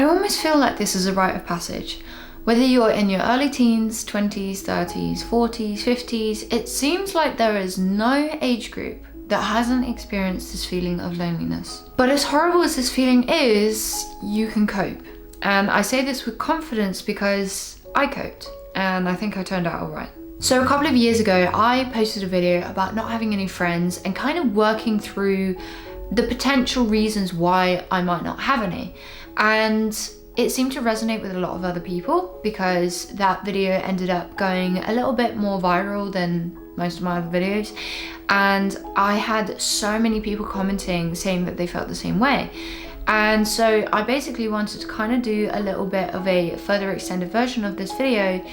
I almost feel like this is a rite of passage. Whether you're in your early teens, 20s, 30s, 40s, 50s, it seems like there is no age group that hasn't experienced this feeling of loneliness. But as horrible as this feeling is, you can cope. And I say this with confidence because I coped, and I think I turned out all right. So a couple of years ago, I posted a video about not having any friends and kind of working through the potential reasons why I might not have any. And it seemed to resonate with a lot of other people because that video ended up going a little bit more viral than most of my other videos. And I had so many people commenting saying that they felt the same way. And so I basically wanted to kind of do a little bit of a further extended version of this video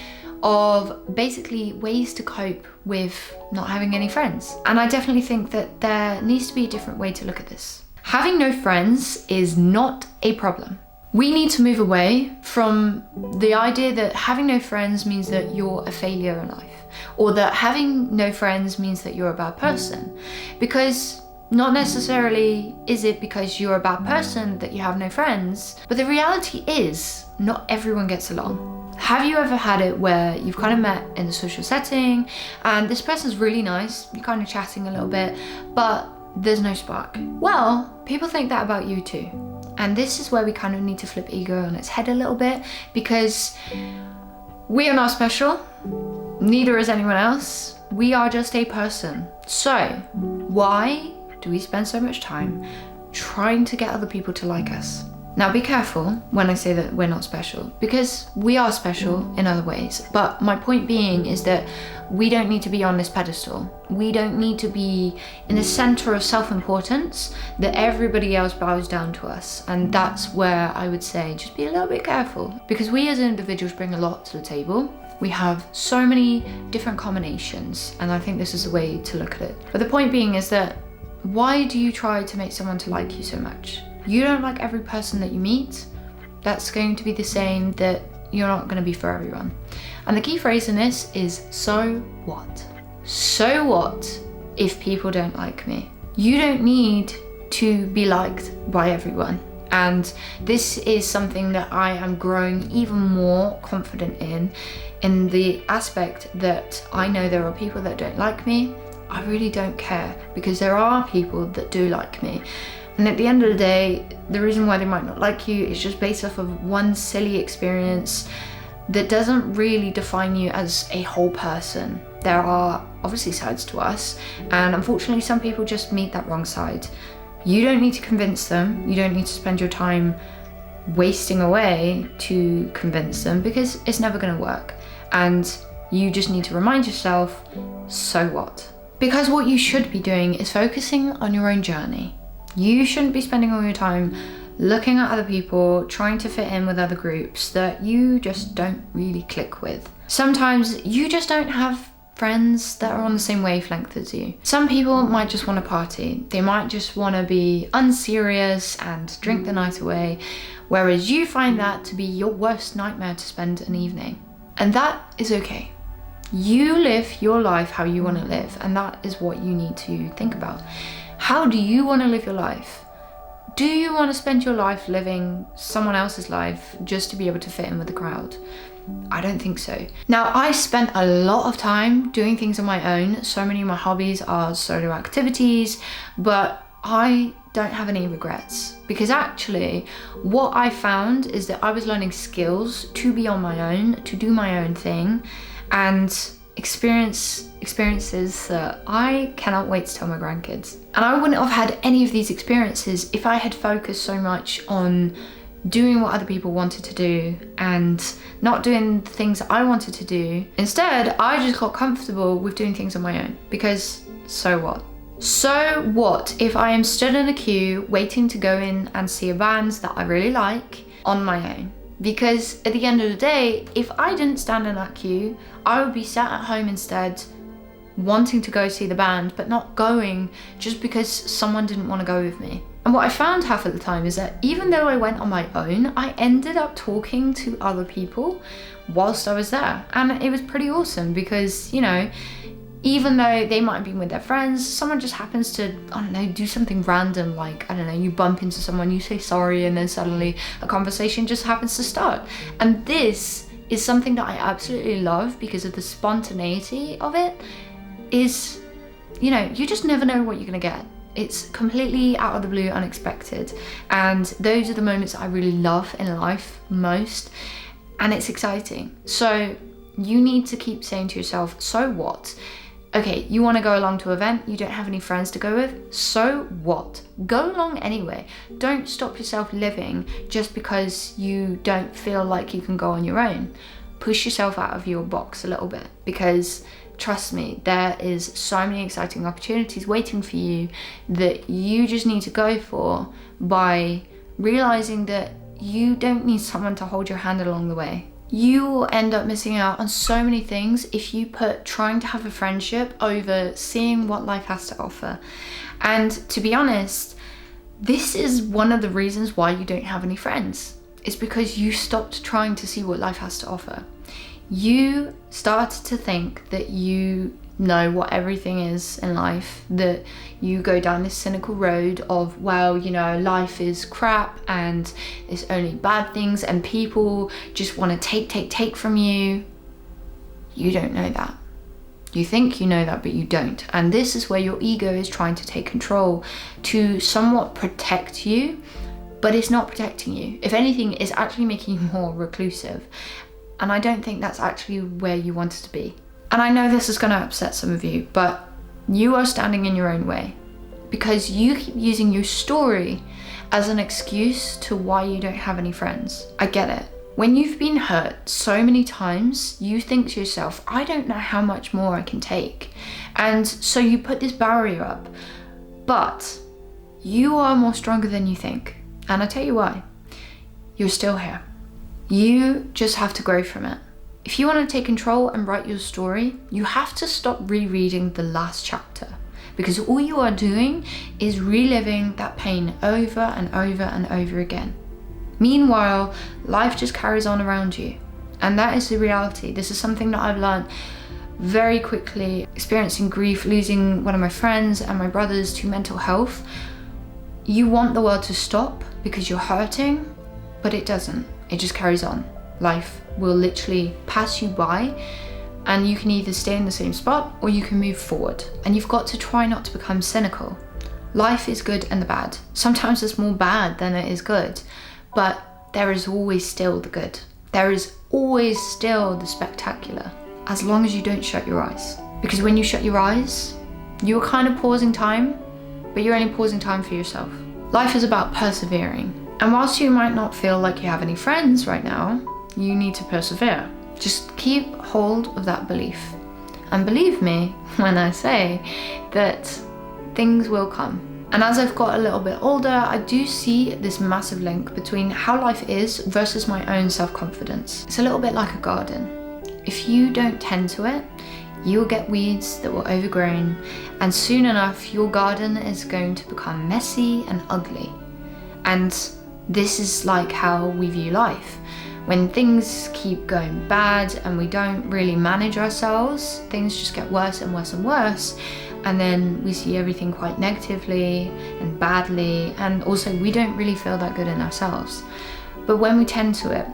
of basically ways to cope with not having any friends. And I definitely think that there needs to be a different way to look at this. Having no friends is not a problem. We need to move away from the idea that having no friends means that you're a failure in life, or that having no friends means that you're a bad person. Because not necessarily is it because you're a bad person that you have no friends, but the reality is not everyone gets along. Have you ever had it where you've kind of met in a social setting and this person's really nice, you're kind of chatting a little bit, but there's no spark? Well, people think that about you too. And this is where we kind of need to flip ego on its head a little bit, because we are not special, neither is anyone else. We are just a person. So why do we spend so much time trying to get other people to like us? Now be careful when I say that we're not special, because we are special in other ways. But my point being is that we don't need to be on this pedestal. We don't need to be in the center of self-importance that everybody else bows down to us. And that's where I would say just be a little bit careful, because we as individuals bring a lot to the table. We have so many different combinations, and I think this is a way to look at it. But the point being is that why do you try to make someone to like you so much? You don't like every person that you meet. That's going to be the same that you're not going to be for everyone. And the key phrase in this is, so what? So what if people don't like me? You don't need to be liked by everyone. And this is something that I am growing even more confident in the aspect that I know there are people that don't like me. I really don't care, because there are people that do like me. And at the end of the day, the reason why they might not like you is just based off of one silly experience that doesn't really define you as a whole person. There are obviously sides to us, and unfortunately some people just meet that wrong side. You don't need to convince them. You don't need to spend your time wasting away to convince them, because it's never going to work. And you just need to remind yourself, so what? Because what you should be doing is focusing on your own journey. You shouldn't be spending all your time looking at other people, trying to fit in with other groups that you just don't really click with. Sometimes you just don't have friends that are on the same wavelength as you. Some people might just want to party. They might just want to be unserious and drink the night away, whereas you find that to be your worst nightmare to spend an evening. And that is okay. You live your life how you want to live, and that is what you need to think about. How do you want to live your life? Do you want to spend your life living someone else's life just to be able to fit in with the crowd? I don't think so. Now, I spent a lot of time doing things on my own. So many of my hobbies are solo activities, but I don't have any regrets, because actually what I found is that I was learning skills to be on my own, to do my own thing, and experiences that I cannot wait to tell my grandkids. And I wouldn't have had any of these experiences if I had focused so much on doing what other people wanted to do and not doing the things that I wanted to do. Instead, I just got comfortable with doing things on my own, because so what? So what if I am stood in a queue waiting to go in and see a band that I really like on my own? Because at the end of the day, if I didn't stand in that queue, I would be sat at home instead, wanting to go see the band, but not going just because someone didn't want to go with me. And what I found half of the time is that even though I went on my own, I ended up talking to other people whilst I was there. And it was pretty awesome because, you know, Even though they might have been with their friends, someone just happens to, I don't know, do something random, like, I don't know, you bump into someone, you say sorry, and then suddenly a conversation just happens to start. And this is something that I absolutely love because of the spontaneity of it. Is, you know, you just never know what you're gonna get. It's completely out of the blue, unexpected. And those are the moments I really love in life most. And it's exciting. So you need to keep saying to yourself, so what? Okay, you want to go along to an event, you don't have any friends to go with, so what? Go along anyway. Don't stop yourself living just because you don't feel like you can go on your own. Push yourself out of your box a little bit, because trust me, there is so many exciting opportunities waiting for you that you just need to go for by realizing that you don't need someone to hold your hand along the way. You will end up missing out on so many things if you put trying to have a friendship over seeing what life has to offer. And to be honest, this is one of the reasons why you don't have any friends. It's because you stopped trying to see what life has to offer. You started to think that you know what everything is in life, that you go down this cynical road of, well, you know, life is crap and it's only bad things and people just want to take from you. You don't know that. You think you know that, but you don't. And this is where your ego is trying to take control to somewhat protect you, but it's not protecting you. If anything, it's actually making you more reclusive. And I don't think that's actually where you wanted to be. And I know this is going to upset some of you, but you are standing in your own way because you keep using your story as an excuse to why you don't have any friends. I get it. When you've been hurt so many times, you think to yourself, I don't know how much more I can take. And so you put this barrier up, but you are more stronger than you think. And I tell you why. You're still here. You just have to grow from it. If you want to take control and write your story, you have to stop rereading the last chapter, because all you are doing is reliving that pain over and over and over again. Meanwhile, life just carries on around you. And that is the reality. This is something that I've learned very quickly, experiencing grief, losing one of my friends and my brothers to mental health. You want the world to stop because you're hurting, but it doesn't. It just carries on. Life will literally pass you by, and you can either stay in the same spot or you can move forward. And you've got to try not to become cynical. Life is good and the bad. Sometimes it's more bad than it is good, but there is always still the good. There is always still the spectacular, as long as you don't shut your eyes. Because when you shut your eyes, you're kind of pausing time, but you're only pausing time for yourself. Life is about persevering. And whilst you might not feel like you have any friends right now, you need to persevere. Just keep hold of that belief. And believe me when I say that things will come. And as I've got a little bit older, I do see this massive link between how life is versus my own self-confidence. It's a little bit like a garden. If you don't tend to it, you'll get weeds that will overgrown, and soon enough your garden is going to become messy and ugly. And this is like how we view life. When things keep going bad and we don't really manage ourselves, things just get worse and worse and worse. And then we see everything quite negatively and badly. And also we don't really feel that good in ourselves. But when we tend to it,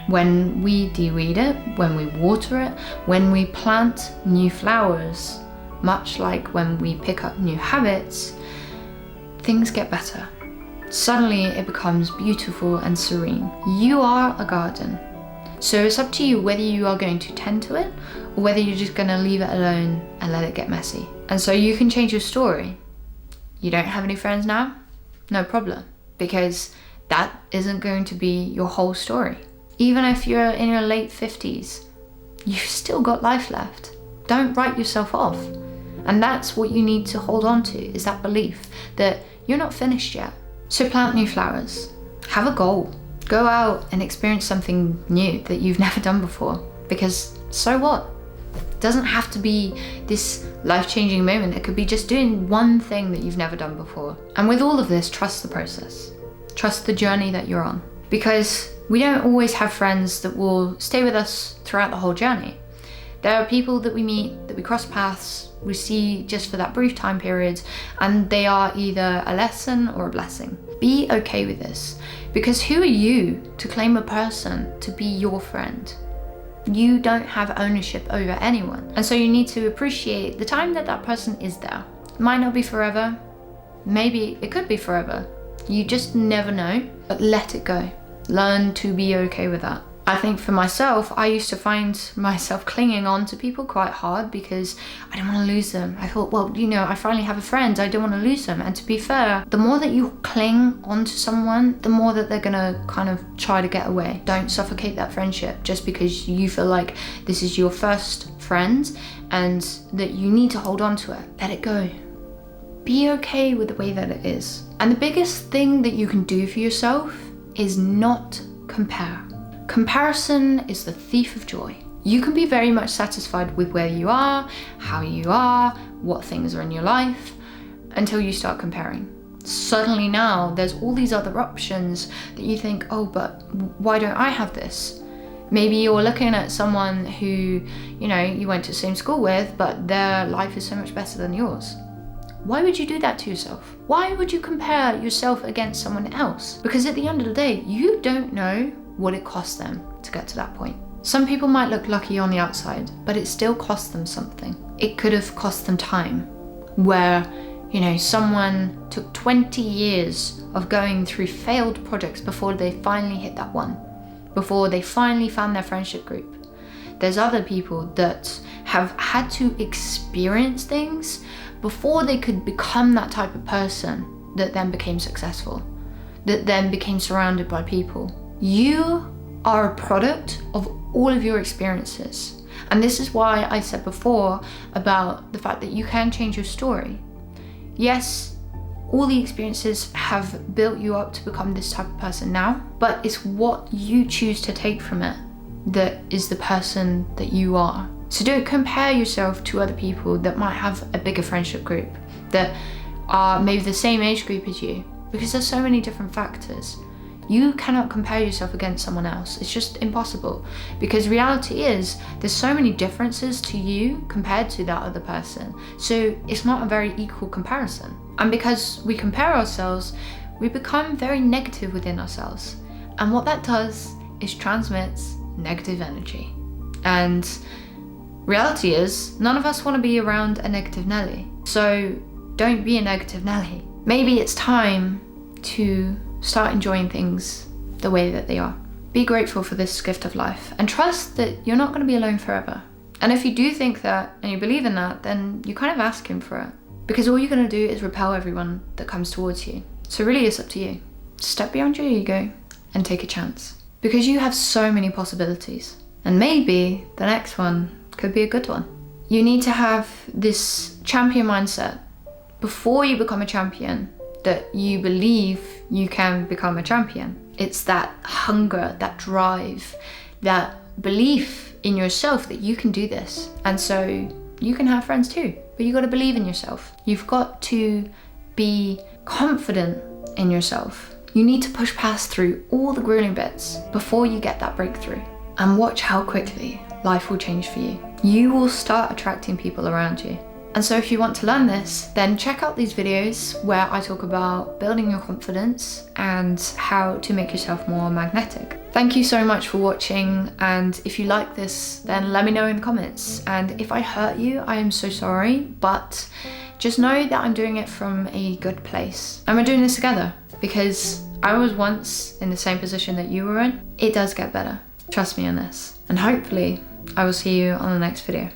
when we de-weed it, when we water it, when we plant new flowers, much like when we pick up new habits, things get better. Suddenly it becomes beautiful and serene. You are a garden. So it's up to you whether you are going to tend to it or whether you're just going to leave it alone and let it get messy. And so you can change your story. You don't have any friends now? No problem, because that isn't going to be your whole story. Even if you're in your late 50s, you've still got life left. Don't write yourself off. And that's what you need to hold on to, is that belief that you're not finished yet. So plant new flowers. Have a goal. Go out and experience something new that you've never done before. Because so what? It doesn't have to be this life-changing moment. It could be just doing one thing that you've never done before. And with all of this, trust the process. Trust the journey that you're on. Because we don't always have friends that will stay with us throughout the whole journey. There are people that we meet, that we cross paths, we see just for that brief time period, and they are either a lesson or a blessing. Be okay with this, because who are you to claim a person to be your friend? You don't have ownership over anyone. And so you need to appreciate the time that that person is there. It might not be forever. Maybe it could be forever. You just never know, but let it go. Learn to be okay with that. I think for myself, I used to find myself clinging on to people quite hard because I didn't want to lose them. I thought, well, I finally have a friend, I don't want to lose them. And to be fair, the more that you cling onto someone, the more that they're gonna kind of try to get away. Don't suffocate that friendship just because you feel like this is your first friend and that you need to hold on to it. Let it go. Be okay with the way that it is. And the biggest thing that you can do for yourself is not compare. Comparison is the thief of joy. You can be very much satisfied with where you are, how you are, what things are in your life, until you start comparing. Suddenly now, there's all these other options that you think, oh, but why don't I have this? Maybe you're looking at someone who, you went to the same school with, but their life is so much better than yours. Why would you do that to yourself? Why would you compare yourself against someone else? Because at the end of the day, you don't know what it cost them to get to that point. Some people might look lucky on the outside, but it still cost them something. It could have cost them time, where, someone took 20 years of going through failed projects before they finally hit that one, before they finally found their friendship group. There's other people that have had to experience things before they could become that type of person that then became successful, that then became surrounded by people. You are a product of all of your experiences. And this is why I said before about the fact that you can change your story. Yes, all the experiences have built you up to become this type of person now, but it's what you choose to take from it that is the person that you are. So don't compare yourself to other people that might have a bigger friendship group, that are maybe the same age group as you, because there's so many different factors. You cannot compare yourself against someone else. It's just impossible, because reality is there's so many differences to you compared to that other person. So it's not a very equal comparison. And because we compare ourselves, we become very negative within ourselves. And what that does is transmits negative energy. And reality is none of us want to be around a negative Nelly. So don't be a negative Nelly. Maybe it's time to start enjoying things the way that they are. Be grateful for this gift of life and trust that you're not going to be alone forever. And if you do think that and you believe in that, then you're kind of asking for it, because all you're going to do is repel everyone that comes towards you. So really it's up to you. Step beyond your ego and take a chance, because you have so many possibilities, and maybe the next one could be a good one. You need to have this champion mindset before you become a champion, that you believe you can become a champion. It's that hunger, that drive, that belief in yourself that you can do this. And so you can have friends too, but you got to believe in yourself. You've got to be confident in yourself. You need to push past through all the grueling bits before you get that breakthrough. And watch how quickly life will change for you. You will start attracting people around you. And so if you want to learn this, then check out these videos where I talk about building your confidence and how to make yourself more magnetic. Thank you so much for watching, and if you like this, then let me know in the comments. And if I hurt you, I am so sorry, but just know that I'm doing it from a good place. And we're doing this together, because I was once in the same position that you were in. It does get better. Trust me on this. And hopefully I will see you on the next video.